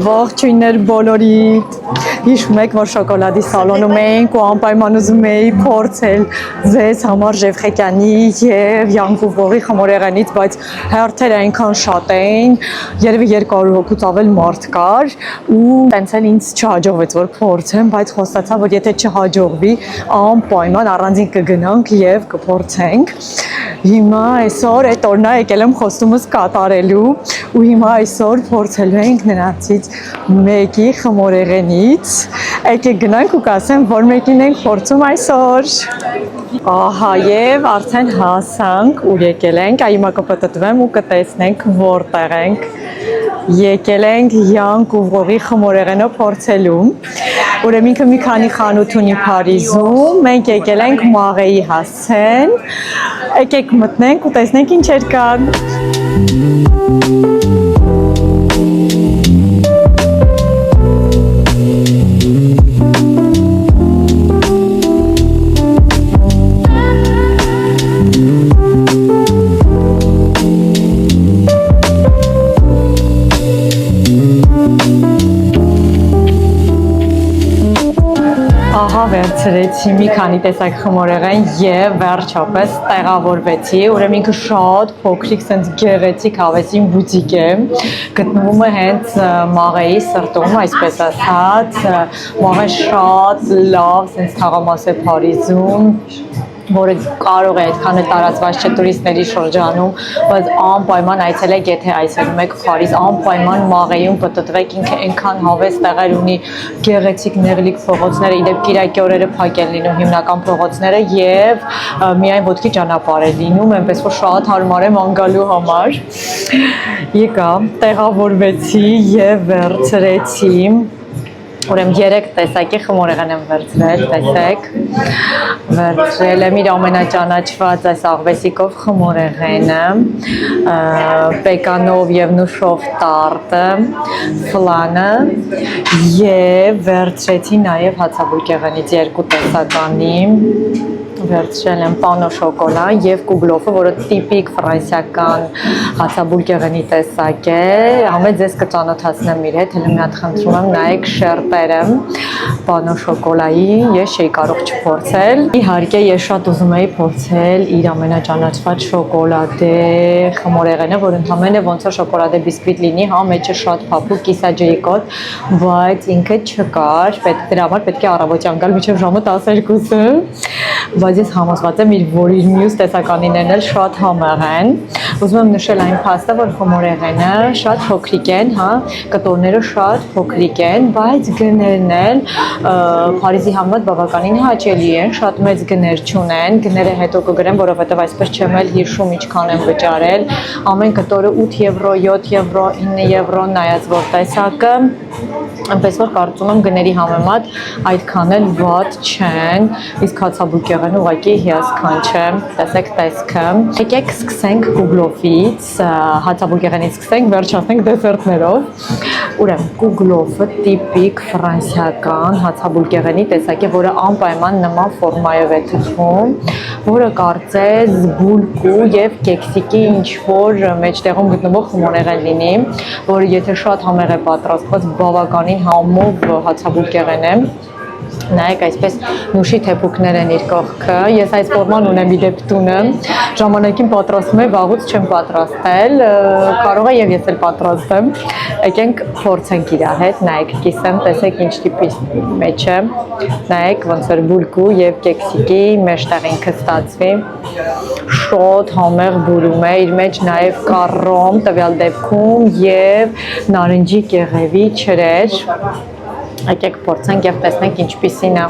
Ողջույններ բոլորիդ։ Հիշում եք, որ շոկոլադի սալոնում էինք ու անպայման ուզում էի փորձել ձեզ համար Ժևխեկյանի եւ Յանկուվողի խմորեղենից, բայց հերթերը այնքան շատ էին, երևի 200 հոգուց ավել մարդ կար ու տենց էլ ինձ չհաջողվեց որ փորձեմ, բայց խոստացա, որ եթե չհաջողվի, անպայման առանձին կգնանք եւ կփորձենք։ Հիմա այսօր այդ օրնա եկել եմ խոստումս կատարելու ու հիմա այսօր փորձելու ենք նրանցից մեկի խմորեղենից։ Եկեք գնանք ու կասեմ, որ մեկին ենք փորձում այսօր։ Ահա եւ արդեն հասանք ու եկել ենք, հիմա կպտտվեմ ու կտեսնենք որտեղ ենք։ Եկել ենք Յանկուվողի խմորեղենը փորձելու։ Ուրեմն ինքը մի քանի խանութ ունի Փարիզում, մենք եկել ենք Մաղեի հասցեն։ Եկեք մտնենք ու տեսնենք ինչեր կան։ Վերցրեցի մի քանի տեսակ խմորեղեն եւ վերջապես տեղավորվեցի, ուրեմն ինքը շատ փոքրիկ, sense գեղեցիկ հավեսին բուտիկ է, գտնվում է հենց Մաղեի սրտում, այսպես ասած, Մաղեն շատ լավ, sense թաղամաս է Փարիզում, որը կարող է այդքան տարածված չէ տուրիստների շրջանում, բայց անպայման այցելեք, եթե այցելում եք Փարիզ, անպայման Մաղեյում պտտվեք, ինքը այնքան հավես տեղեր ունի, գեղեցիկ նեղլիկ փողոցները, իդեպ կիրակի օրերը փակ են լինում հիմնական փողոցները եւ միայն ոտքի ճանապարհ է լինում, այնպես որ շատ հարմար է ման գալու համար։ Եկա, տեղավորվեցի եւ վերցրեցի Ուրեմն 3 տեսակի խմորեղեն եմ վերցրել, տեսեք, վերցրել եմ իր ամենաճանաչված այս աղվեսիկով խմորեղենը, պեկանով եւ նուշով տարտը, ֆլանը եւ վերցրեցի նաեւ հացաբուլկեղենից 2 տեսականի, վերցրել եմ պանո շոկոլան եւ կուգլոֆը, որը տիպիկ ֆրանսիական հացաբուլկեղենի տեսակ է, ամեն ձեզ կծանոթացնեմ իր հետ, հենց մի հատ խնդրում եմ նայեք շերտերը պանո շոկոլայի, ես չէի կարող չփորձել։ Իհարկե ես շատ ուզում էի փորձել իր ամենաճանաչված շոկոլադե խմորեղենը, որ ընդհանրապես ոնց որ շոկոլադե բիսկվիտ լինի, հա, մեջը շատ փափուկ կիսաջրիկոտ, բայց ինքը չկար, դրա համար պետք է առավոտյան գալ մինչև ժամը 12-ը, բայց ես համոզված եմ որ իր մյուս տեսականիներն էլ շատ համեղ են։ Ուզում եմ նշել այն փաստը, որ խմորեղենը շատ փոքրիկ են, հա, կտորները շատ փոքրիկ են, բայց գներն էլ Փարիզի համար բավականին հաճելի են, շատ մեծ գներ չունեն, գները հետո կգրեմ, որովհետև այսպես չեմ էլ հիշում ինչքան եմ վճարել, ամեն կտորը 8 եվրո, 7 եվրո, 9 եվրո, նայած որ տեսակը, այնպես որ կարծում եմ գների համեմատ այդքան էլ վատ չեն, իսկ հացաբուլկեղենը ուղղակի հիասքանչ է, տեսեք տեսքը։ Եկեք սկսենք կուգլոֆից, հացաբուլկեղենից սկսենք, վերջացնենք դեսերտներով։ Ուրեմն կուգլոֆը տիպիկ ֆրանսիական հացաբուլկեղենի տեսակ է, որը անպայման նման ֆորմայով է թվում, որը կարծես բուլկու եւ կեքսիկի ինչ-որ մեջտեղում գտնվող խմորեղեն լինի, որը եթե շատ համեղ է պատրաստված, բավականին համով հացաբուլկեղեն է։ Նայեք այսպես նուշի թեփուկներ են իր կողքը, ես այս ֆորման ունեմ իդեպ տունը, ժամանակին պատրաստում եմ, վաղուց չեմ պատրաստել, կարող է եւ ես էլ պատրաստեմ, եկենք փորձենք իր հետ, նայեք կիսեմ, տեսեք ինչ տիպի մեջ է, նայեք ոնց որ բուլկու եւ կեքսիկի մեջտեղ ինքը ստացվի, շատ համեղ բուրում է, իր մեջ նաեւ կա ռոմ տվյալ դեպքում եւ նարնջի կեղևի ջրեր։ Եկեք փորձենք եւ տեսնենք ինչպիսին է։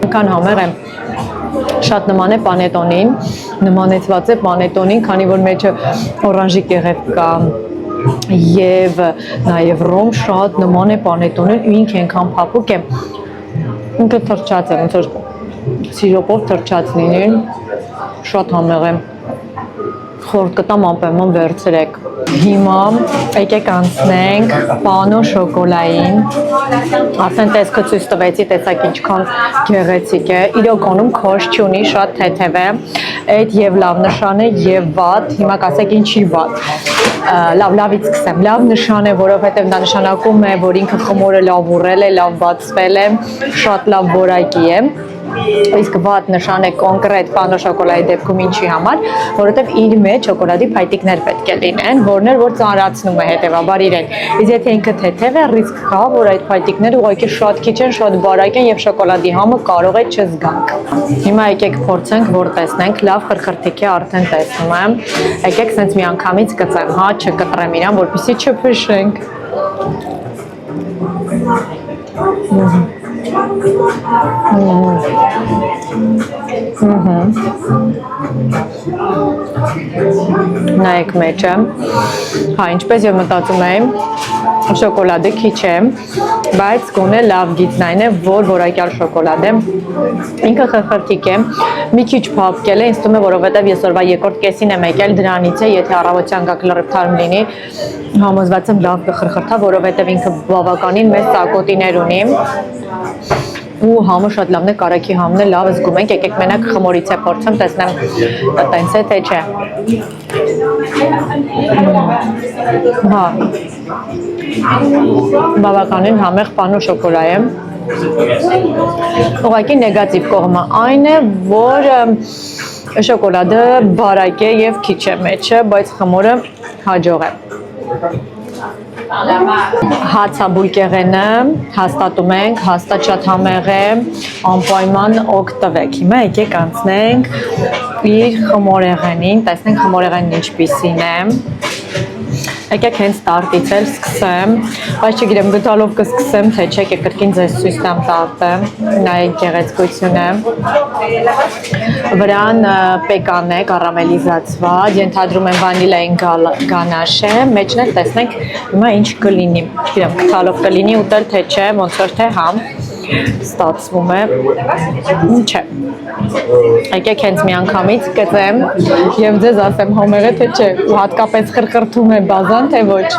Այնքան համեղ է, շատ նման է պանետոնին, նմանեցված է պանետոնին, քանի որ մեջը օրանժի կեղև կա եւ նաեւ ռոմ շատ նման է պանետոնին, ու ինքը այնքան փափուկ է, ինքը թրջած է, ոնց որ սիրոպով թրջած լինի, շատ համեղ է։ Խորտ կտամ անպայման վերցրեք։ Հիմա եկեք անցնենք պանո շոկոլային։ Ասեն տեսքը ցույց տվեցի, տեսակ ինչքան գեղեցիկ է։ Իրականում քոշ չունի, շատ թեթև է։ Այդ եւ լավ նշան է եւ վատ։ Հիմա կասեք ինչի վատ։ Լավից սկսեմ։ Լավ նշան է, որովհետեւ դա նշանակում է, որ ինքը խմորը լավ ուռել է, լավ բացվել է, շատ լավ որակի է։ Իսկ վատ նշան է կոնկրետ պանո շոկոլադի դեպքում ինչի համար, որովհետև իր մեջ շոկոլադի փայտիկներ պետք է լինեն, որներ որ ծանրացնում է հետևաբար իրեն։ Իսկ եթե ինքը թեթև է, ռիսկ կա, որ այդ փայտիկները ուղղակի շատ քիչ են, շատ բարակ են եւ շոկոլադի համը կարող է չզգանք։ Հիմա եկեք փորձենք, որ տեսնենք, լավ խրխրթիկ է, արդեն տեսնում եմ։ Եկեք սենց մի անգամից կծեմ, հա, չկտրեմ իրան, որպեսզի չփշենք։ Նայեք մեջը, հա, ինչպես և մտածում եմ, շոկոլադը քիչ է, բայց գոնե լավ գիծն այն է, որ որակյալ շոկոլադ է, ինքը խրխրթիկ է, մի քիչ փափկել է, ինձ թվում է, որովհետև այսօրվա երկրորդ կեսին եմ եկել, դրանից է, եթե առավոտյան գաք լրիվ թարմ լինի, համոզված եմ լավ կխրխրթա, որովհետև ինքը բավականին մեծ ծակոտիներ ունի ու համը շատ լավն է, կարագի համն է, լավ զգում ենք, եկեք մենակ խմորից է փորձեմ, տեսնեմ տենց է, թե չէ։ Հա, բավականին համեղ պանո շոկոլա է։ Ուղղակի նեգատիվ կողմը այն է, որ շոկոլադը բարակ է և քիչ է մեջը, բայց խմորը հաջող է։ Հացաբուլկեղենը հաստատում ենք, հաստատ շատ համեղ է, անպայման օգտվեք։ Հիմա եկեք անցնենք իր խմորեղենին, տեսնենք խմորեղենն ինչպիսին է։ Եկեք հենց տարտից էլ սկսեմ, բայց չգիտեմ գտալով կսկսեմ, թե չէ, եկեք կրկին ձեզ ցույց տամ տարտը, նայեք գեղեցկությունը։ Վրան պեկան է, կարամելիզացված, ենթադրում եմ վանիլային գանաշ է, մեջն էլ տեսնենք հիմա ինչ կլինի, չգիտեմ գտալով կլինի ուտել, թե չէ, ոնց որ թե համ ստացվում է, չէ։ Եկեք հենց մի անգամից կծեմ և ձեզ ասեմ համեղ է թե չէ, ու հատկապես խրխրթում է բազան, թե ոչ։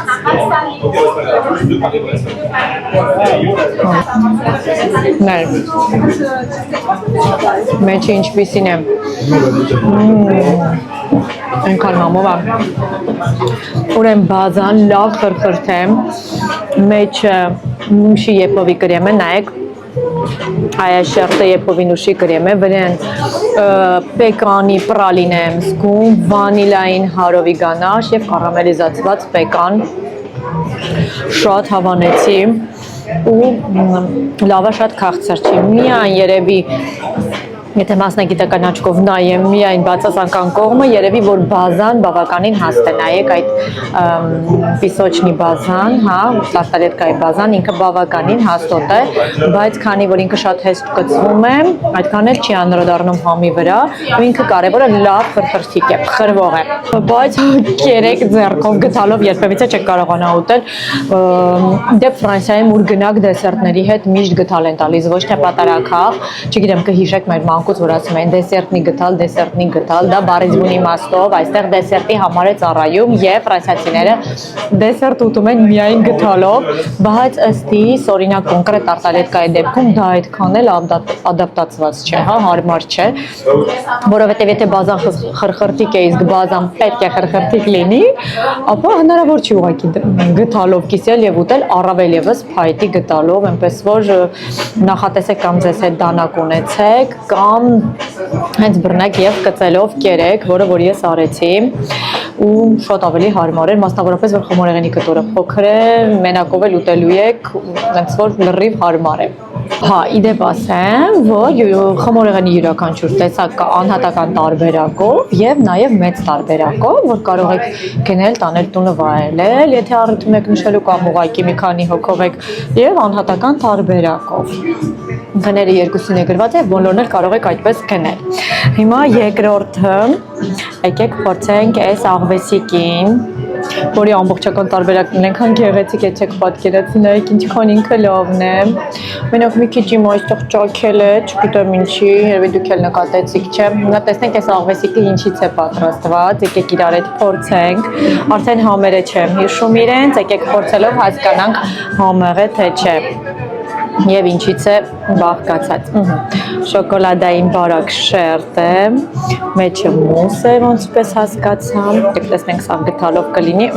Ներ, մեջը ինչպիսին է, ենքան համով է, ուրեն բազան լավ խրխրթ է, մեջը նուշի եպովի կրեմ է, նայեք, այա շերտը եպովի նուշի կրեմ է, վրեն պեկանի պրալին եմ զգում, վանիլային հարովի գանաշ և կարամելիզացված պեկան, շատ հավանեցի ու լավը շատ քաղցր չի, միայն երևի Եթե մասնագիտական աչքով նայեմ միայն բացասական կողմը, երևի որ բազան բավականին հաստ է, նայեք այդ պիսոչնի բազան, հա, տարտալետկայի բազան, ինքը բավականին հաստոտ է, բայց քանի որ ինքը շատ հեշտ կծվում է, այդքան էլ չի անդրադառնում համի վրա, ու ինքը կարևորը լավ խրխրթիկ է, խրվող է, բայց կերեք ձեռքով գտալով երբևիցե չեք կարողանա ուտել, դե Ֆրանսիայում ուր գնաք դեսերտների հետ միշտ գտալ են տալիս, ոչ թե պատարակախ, չգիտեմ կհիշեք մեր մանկուց, որ ասում են դեսերտնի գտալ, դա բառիզմունի իմաստով, այստեղ դեսերտի համար է ծառայում և ֆրանսիացիները դեսերտ ուտում են միայն գտալով, բայց ըստ իս, օրինակ կոնկրետ տարտալետկայի դեպքում դա այդքան էլ ադապտացված չէ, հա, հարմար չէ, որովհետև եթե բազան խրխրթիկ է, իսկ բազան պետք է խրխրթիկ լինի, ապա հնարավոր չի ուղղակի գտալով կիսել և ուտել, առավել ևս փայտի գտալով, այնպես որ նախատեսեք կամ ձեզ հետ դանակ ունեցեք, կամ հենց բռնեք և կծելով կերեք, որը որ ես արեցի ու շատ ավելի հարմար էր, մասնավորապես որ խմորեղենի կտորը փոքր է, մենակով էլ ուտելու եք, ոնց որ լրիվ հարմար է։ Հա, իդեպ ասեմ, որ խմորեղենի յուրաքանչյուր տեսակ կա անհատական տարբերակով և նաև մեծ տարբերակով, որ կարող եք գնել, տանել տունը վայելել, եթե առիթում եք նշելու կամ ուղղակի մի քանի հոգով եք և անհատական տարբերակով։ Գները երկուսին է գրված է, բոլորն էլ կարող եք այդպես գնել։ Հիմա երկրորդը, եկեք փորձենք այս աղվեսիկին, որի ամբողջական տարբերակն ունենք գեղեցիկ է, չեք պատկերացնի, նայեք ինչքան ինքը լավն է։ Մենակ մի քիչ իմ այստեղ ճաքել է, չգիտեմ ինչի, երևի դուք էլ նկատեցիք, չէ։ Նա տեսնենք այս աղվեսիկը ինչից է պատրաստված, եկեք իրար հետ փորձենք։ Արդեն համերը չեմ հիշում իրենց, եկեք փորձելով հասկանանք համեղ է թե չէ։ Եվ ինչից է բաղկացած։ Շոկոլադային բարակ շերտ է, մեջը մուս է, ոնցպես հասկացամ, դեք տեսնենք սաղ գթալով կլինի,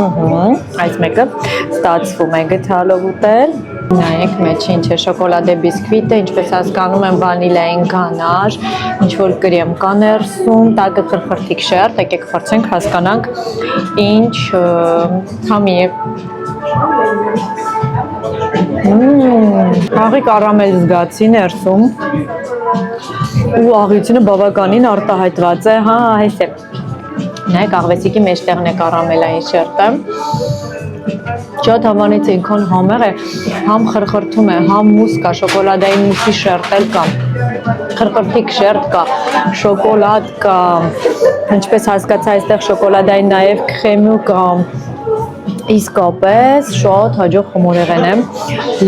այս մեկը ստացվում է գթալով ուտել, նայեք մեջը ինչ է, շոկոլադե բիսկվիտ է, ինչպես հասկանում եմ վանիլային գանար, ինչ-որ կրեմ կա ներսում, տակը խրխրթիկ շերտ, եկեք փորձենք հասկանանք ինչ համի է։ Աղի կարամել զգացի ներսում ու աղյուցինը բավականին արտահայտված է, հա, այս է, նայեք աղվեսիկի մեջտեղն է կարամելային շերտը, շատ հավանից ինքան համեղ է, համ խրխրթում է, համ մուս կա, շոկոլադային մուսի շերտ էլ կա, խրխրթիկ շերտ կա, շոկոլադ կա, ինչպես հասկացա այստեղ շոկոլադային նաև քրեմու կա, իսկապես շատ հաջող խմորեղեն եմ,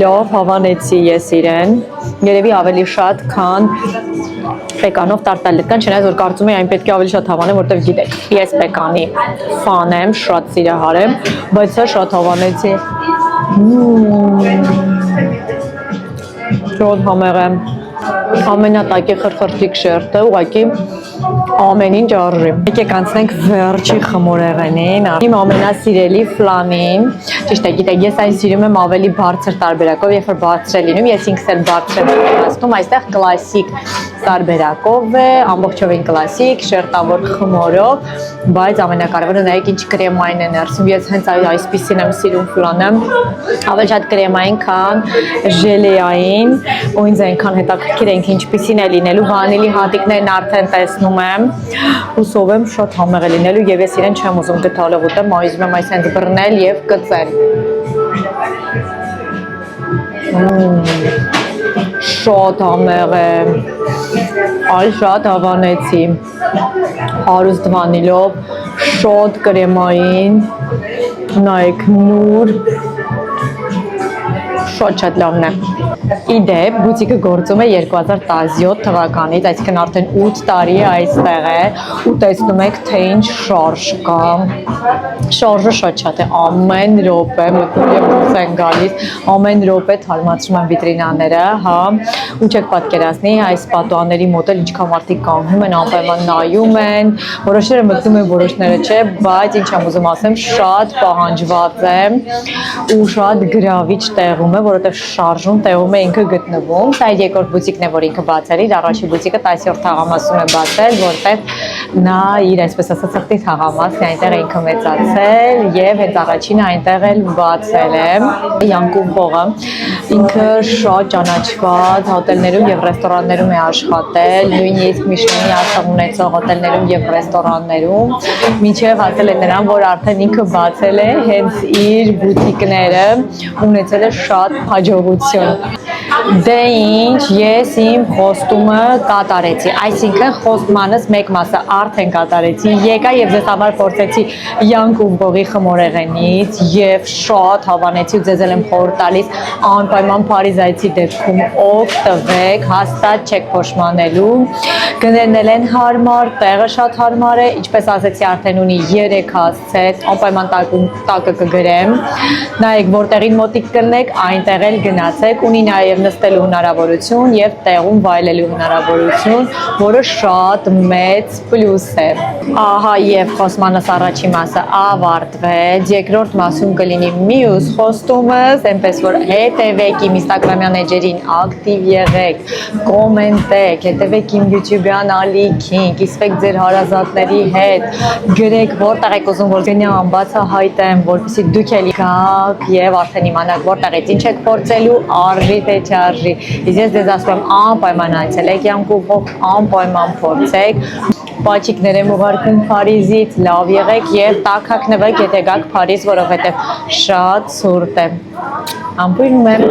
լավ հավանեցի ես իրեն, երևի ավելի շատ, քան պեկանով տարտալետկան, չնայած որ կարծում եմ այն պետք է ավելի շատ հավանեմ, որտեղ գիտեք, ես պեկանի ֆան եմ, շատ սիրահար եմ, բայց սա շատ հավանեցի, շատ համեղ եմ, ամենատակի խրխրթիկ շերտը, ուղղակի ամեն ինչ արժի։ Եկեք անցնենք վերջի խմորեղենին, իմ ամենասիրելի ֆլանին, ճիշտ է, գիտեք, ես այն սիրում եմ ավելի բարձր տարբերակով, երբ որ բարձր է լինում, ես ինքս էլ բարձր եմ պատրաստում, այստեղ կլասիկ տարբերակով է, ամբողջովին կլասիկ, շերտավոր խմորով, բայց ամենակարևորը նայեք ինչ կրեմային է ներսում, ես հենց այսպիսին եմ սիրում ֆլանը, ավելի շատ կրեմային, քան ժելեային, ու ինձ այնքան հետաքրքիր ենք ինչպիսին է լինելու, վանիլի հատիկներն արդեն տեսնում եմ, հուսով եմ շատ համեղ է լինելու և ես իրեն չեմ ուզում գթալով ուտեմ, ուզում եմ այս հենց բռնել և կծել։ Շատ համեղ է, այլ շատ հավանեցի, հարուստ վանիլով, շատ կրեմային, նայեք նուր, շատ լավն է։ Իդեպ, բուտիկը գործում է 2017 թվականից, այսինքն արդեն 8 տարի է այստեղ է, ու տեսնում եք, թե ինչ շարժ կա, շարժը շատ շատ է, ամեն րոպե, մտնում և դուրս են գալիս, ամեն րոպե թարմացնում են վիտրինաները, հա, ու չեք պատկերացնի, այս պատուհանների մոտ էլ ինչքան մարդիկ կանգնում են, անպայման նայում են, որոշները մտնում են, որոշները չէ, բայց ինչ եմ ուզում ասեմ, շատ պահանջված է ու շատ գրավիչ տեղում է, որովհետև շարժում տեղում է ինքը գտնվում, սա երկրորդ բուտիկն է, որ ինքը բացել իր, առաջի բուտիկը 10-րդ թաղամասում է բացել, որտեղ նա իր այսպես ասած սրտի թաղամասն է, այնտեղ է ինքը մեծացել և հենց առաջինը այնտեղ էլ բացել է, Յանկում փողը, ինքը շատ ճանաչված հոթելներում և ռեստորաններում է աշխատել, նույնիսկ Միշելինի արձան ունեցող հոթելներում և ռեստորաններում, մինչև հասել է նրան, որ արդեն ինքը բացել է հենց իր բուտիկները, ունեցել է շատ հաջողություն։ Դե ինչ, ես իմ խոստումը կատարեցի, այսինքն խոստմանս մեկ մասը արդեն կատարեցի, եկա և ձեզ համար փորձեցի Յանկում փողի խմորեղենից և շատ հավանեցի ու ձեզ եմ խորհուրդ տալիս անպայման Փարիզայցի դեպքում օգտվեք, հաստատ չեք փոշմանելու, գներն են հարմար, տեղը շատ հարմար է, ինչպես ասեցի արդեն ունի 3 հասցե, անպայման տակը կգրեմ, նայեք որտեղին մոտիկ կլնեք, այնտեղ էլ գնացեք, ունի նաև նստելու հնարավորություն և տեղում վայելելու հնարավորություն, որը շատ մեծ պլյուս է։ Ահա և խոսմանս առաջի մասը ավարտվեց, երկրորդ մասում կլինի մյուս խոստումս, այնպես որ հետևեք իմ ինստագրամյան էջերին, ակտիվ եղեք, կոմենտեք, հետևեք իմ YouTube-յան ալիքին, կիսվեք ձեր հարազատների հետ, գրեք որտեղ եք ուզում, որ գնամ, բացահայտեմ, որպեսզի դուք էլ գաք և արդեն իմանաք որտեղից ինչ եք փորձելու, արժի թե չարժի։ Իսկ ես ձեզ ասում եմ անպայման այցելեք Յանկում փող, անպայման փորձեք։ Պաչիկներ եմ ուղարկում Փարիզից, լավ եղեք և տաքաքնվեք, եթե գաք Փարիզ, որովհետև շատ ցուրտ է։ Ամփոփում եմ։